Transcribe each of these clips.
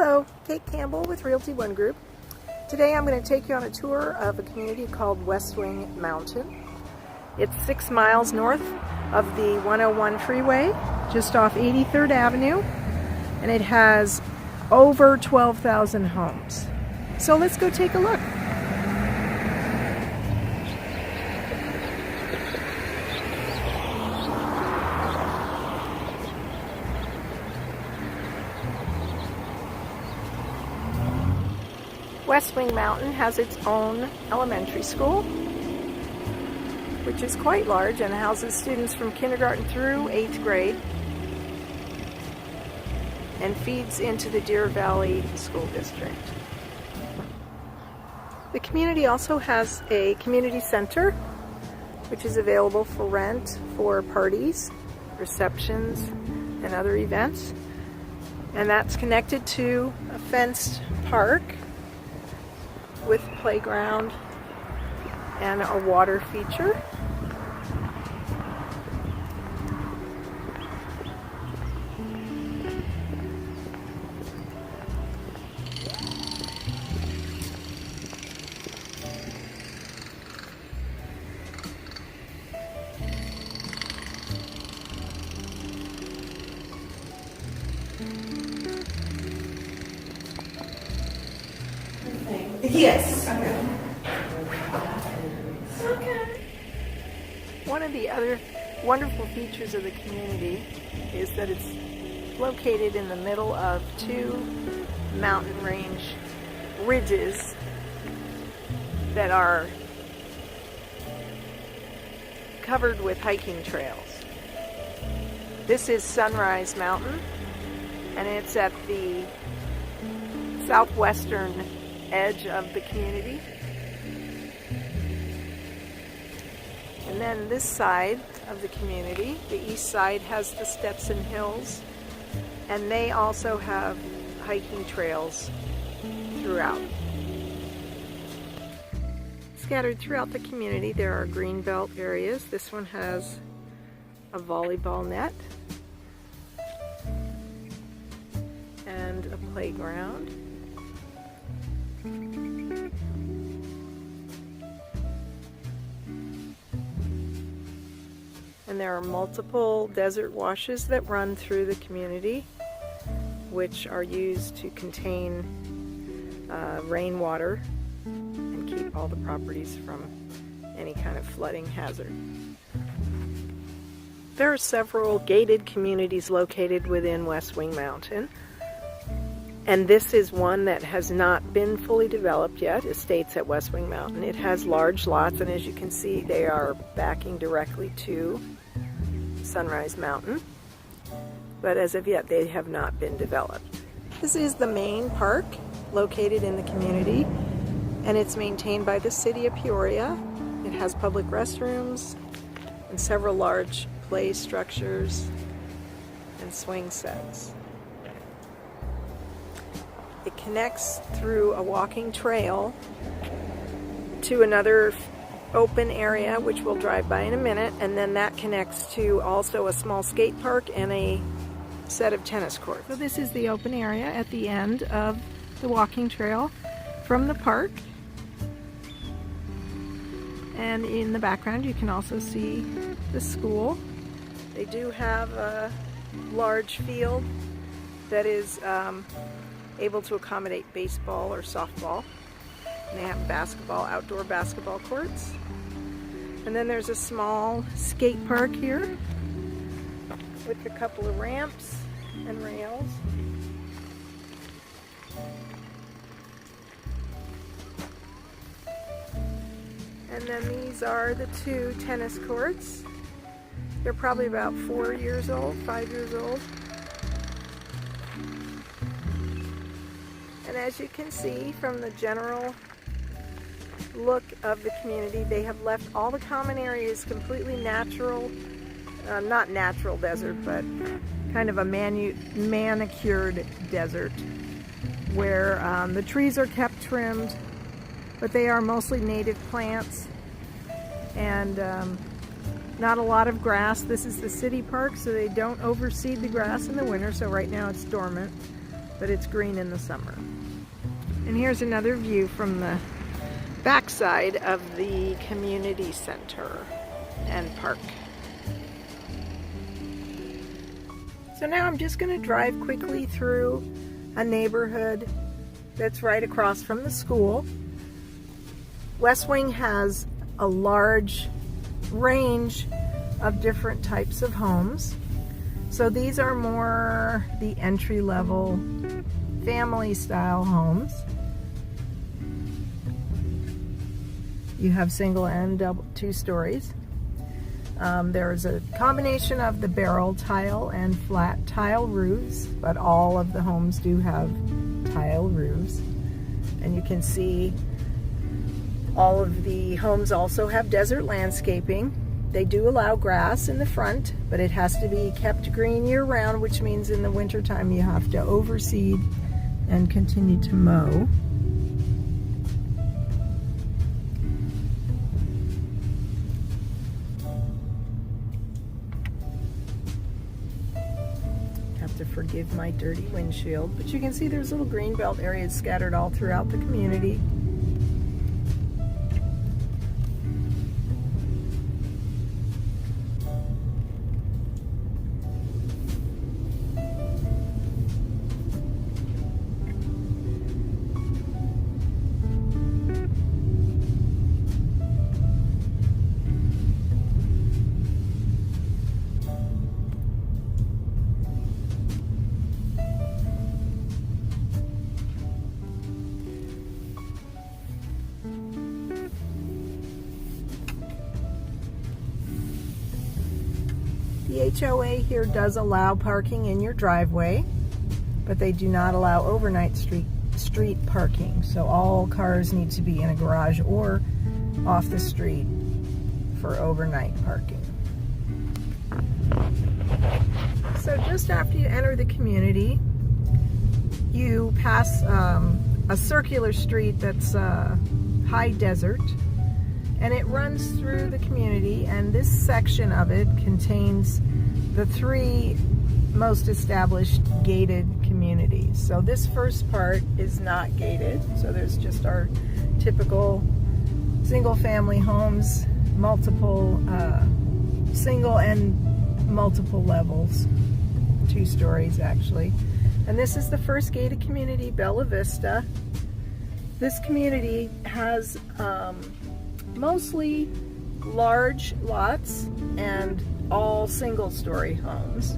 Hello, Kate Campbell with Realty One Group. Today I'm going to take you on a tour of a community called Westwing Mountain. It's 6 miles north of the 101 freeway, just off 83rd Avenue, and it has over 12,000 homes. So let's go take a look. Westwing Mountain has its own elementary school, which is quite large and houses students from kindergarten through 8th grade and feeds into the Deer Valley School District. The community also has a community center, which is available for rent for parties, receptions, and other events. And that's connected to a fenced park with playground and a water feature. Yes. Okay. One of the other wonderful features of the community is that it's located in the middle of 2 mountain range ridges that are covered with hiking trails. This is Sunrise Mountain, and it's at the southwestern edge of the community. And then this side of the community, the east side, has the Stetson Hills, and they also have hiking trails throughout. Scattered throughout the community there are greenbelt areas. This one has a volleyball net and a playground. And there are multiple desert washes that run through the community, which are used to contain rainwater and keep all the properties from any kind of flooding hazard. There are several gated communities located within Westwing Mountain, and this is one that has not been fully developed yet. Estates at Westwing Mountain. It has large lots, and as you can see, they are backing directly to Sunrise Mountain, but as of yet they have not been developed. This is the main park located in the community, and it's maintained by the city of Peoria. It has public restrooms and several large play structures and swing sets. It connects through a walking trail to another open area, which we'll drive by in a minute, and then that connects to also a small skate park and a set of tennis courts. So this is the open area at the end of the walking trail from the park, and in the background you can also see the school. They do have a large field that is able to accommodate baseball or softball. And they have outdoor basketball courts. And then there's a small skate park here with a couple of ramps and rails. And then these are the 2 tennis courts. They're probably about 4 years old, 5 years old. And as you can see from the general look of the community, they have left all the common areas completely natural, not natural desert, but kind of a manicured desert, where the trees are kept trimmed, but they are mostly native plants, and not a lot of grass. This is the city park, so they don't overseed the grass in the winter, so right now it's dormant. but it's green in the summer. And here's another view from the backside of the community center and park. So now I'm just going to drive quickly through a neighborhood that's right across from the school. Westwing has a large range of different types of homes. So these are more the entry-level family style homes. You have single and double, 2 stories. There's a combination of the barrel tile and flat tile roofs, but all of the homes do have tile roofs. And you can see all of the homes also have desert landscaping. They do allow grass in the front, but it has to be kept green year-round, which means in the wintertime you have to overseed and continue to mow. Forgive my dirty windshield, but you can see there's little green belt areas scattered all throughout the community. The HOA here does allow parking in your driveway, but they do not allow overnight street parking. So all cars need to be in a garage or off the street for overnight parking. So just after you enter the community, you pass a circular street that's high desert, and it runs through the community, and this section of it contains the 3 most established gated communities. So this first part is not gated, so there's just our typical single family homes, multiple single and multiple levels, 2 stories actually. And this is the first gated community, Bella Vista. This community has mostly large lots and all single-story homes.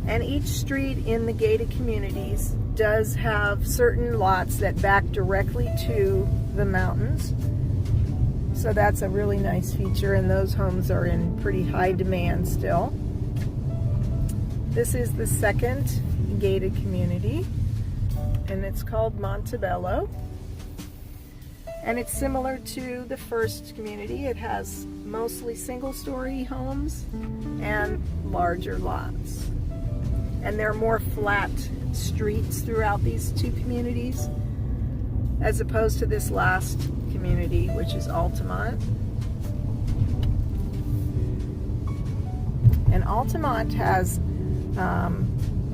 And each street in the gated communities does have certain lots that back directly to the mountains. So that's a really nice feature, and those homes are in pretty high demand still. This is the second gated community, and it's called Montebello. And it's similar to the first community. It has mostly single-story homes and larger lots. And there are more flat streets throughout these 2 communities, as opposed to this last community, which is Altamont. And Altamont has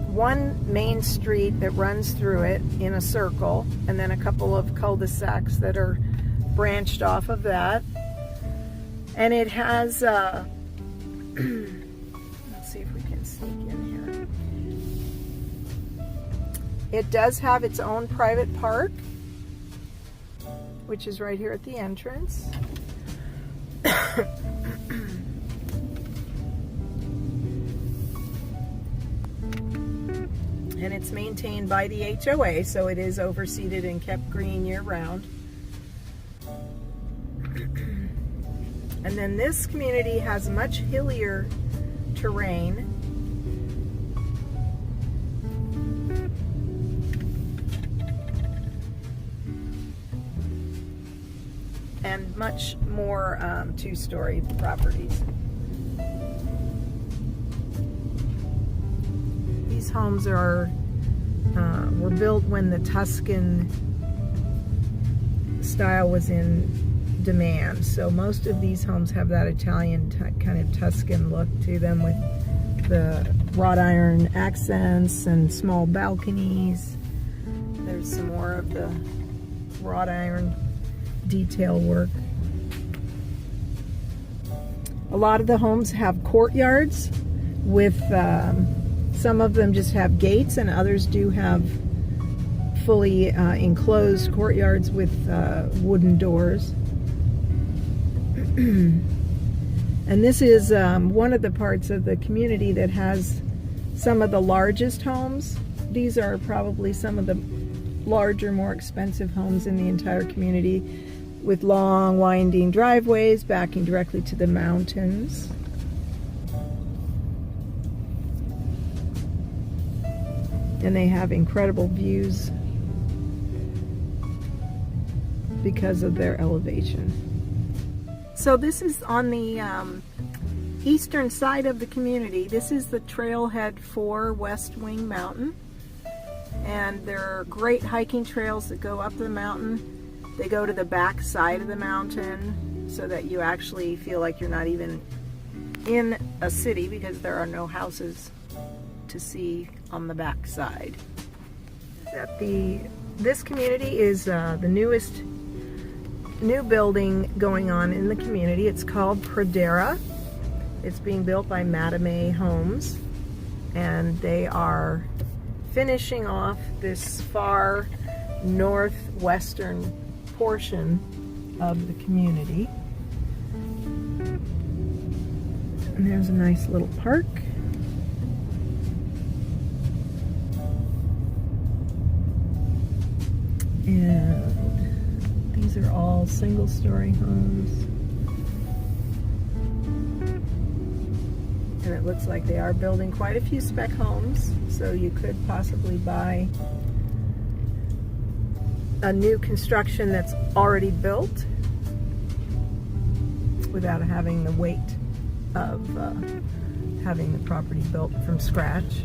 one main street that runs through it in a circle, and then a couple of cul-de-sacs that are branched off of that. And it has, let's see if we can sneak in here. It does have its own private park, which is right here at the entrance. And it's maintained by the HOA, so it is overseeded and kept green year-round. And then this community has much hillier terrain. And much more 2-story properties. These homes are were built when the Tuscan style was in demand. So most of these homes have that Italian kind of Tuscan look to them, with the wrought iron accents and small balconies. There's some more of the wrought iron detail work. A lot of the homes have courtyards with, some of them just have gates, and others do have fully enclosed courtyards with wooden doors. And this is one of the parts of the community that has some of the largest homes. These are probably some of the larger, more expensive homes in the entire community, with long, winding driveways backing directly to the mountains. And they have incredible views because of their elevation. So this is on the eastern side of the community. This is the trailhead for Westwing Mountain. And there are great hiking trails that go up the mountain. They go to the back side of the mountain so that you actually feel like you're not even in a city, because there are no houses to see on the back side. This community is the newest new building going on in the community. It's called Peoria. It's being built by Madame Homes, and they are finishing off this far northwestern portion of the community. And there's a nice little park. And these are all single-story homes. And it looks like they are building quite a few spec homes, so you could possibly buy a new construction that's already built without having the weight of having the property built from scratch.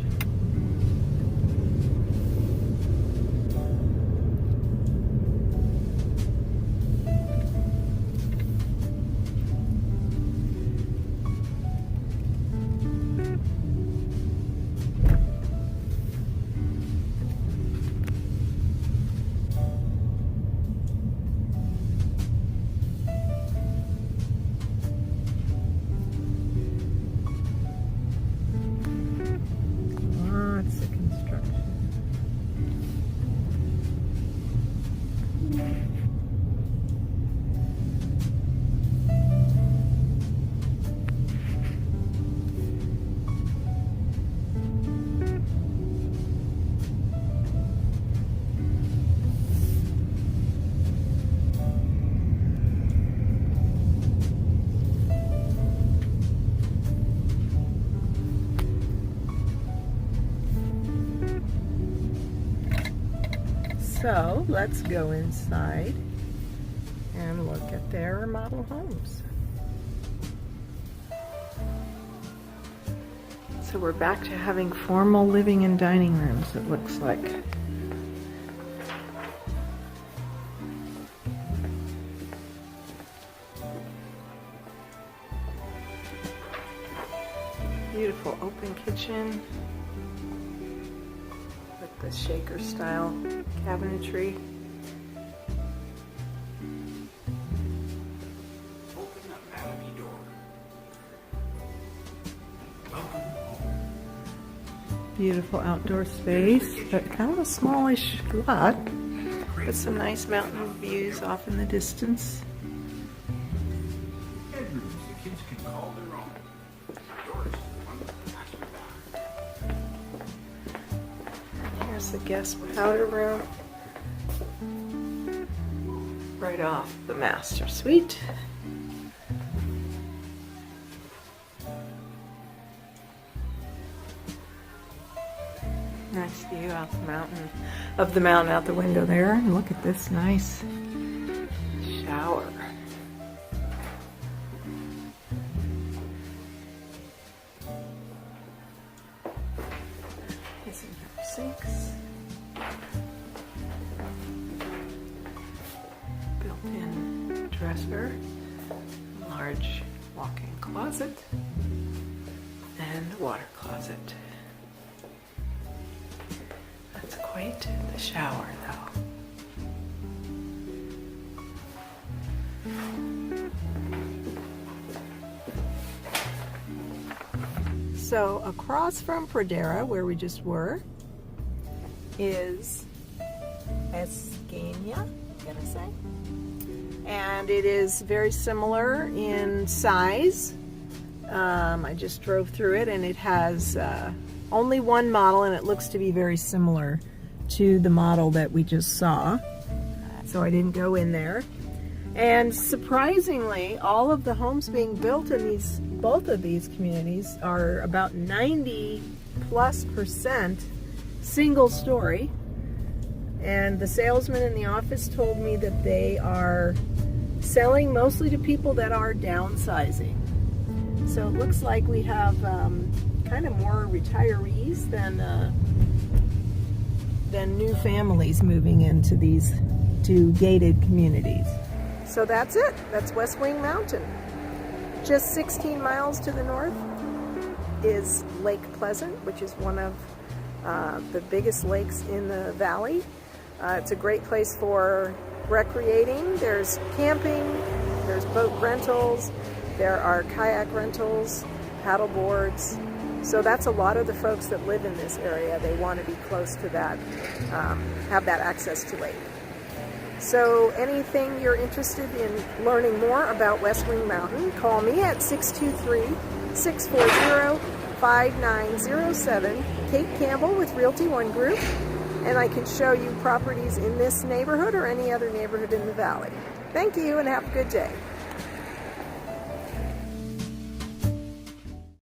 So let's go inside and look at their model homes. So we're back to having formal living and dining rooms, it looks like. Beautiful open kitchen with the shaker style cabinetry. Open up Madame door. Welcome home. Beautiful outdoor space, but kind of a smallish lot. With some nice mountain views off in the distance. Bedrooms the kids can call their own. Yours is the one that has your back. Here's the guest powder room. Right off the master suite. Nice view out the mountain, out the window there. And look at this nice shower. Get some sinks. Built-in dresser, large walk-in closet, and water closet. That's quite the shower, though. So across from Peoria, where we just were, is Escania, I'm gonna say. And it is very similar in size. I just drove through it, and it has only one model, and it looks to be very similar to the model that we just saw. So I didn't go in there. And surprisingly, all of the homes being built in both of these communities are about 90+% single story. And the salesman in the office told me that they are selling mostly to people that are downsizing. So it looks like we have kind of more retirees than new families moving into these two gated communities. So that's it. That's Westwing Mountain. Just 16 miles to the north is Lake Pleasant, which is one of the biggest lakes in the valley. It's a great place for recreating. There's camping, there's boat rentals, there are kayak rentals, paddle boards. So that's a lot of the folks that live in this area. They want to be close to that, have that access to lake. So anything you're interested in learning more about Westwing Mountain, call me at 623-640-5907, Kate Campbell with Realty One Group, and I can show you properties in this neighborhood or any other neighborhood in the valley. Thank you and have a good day.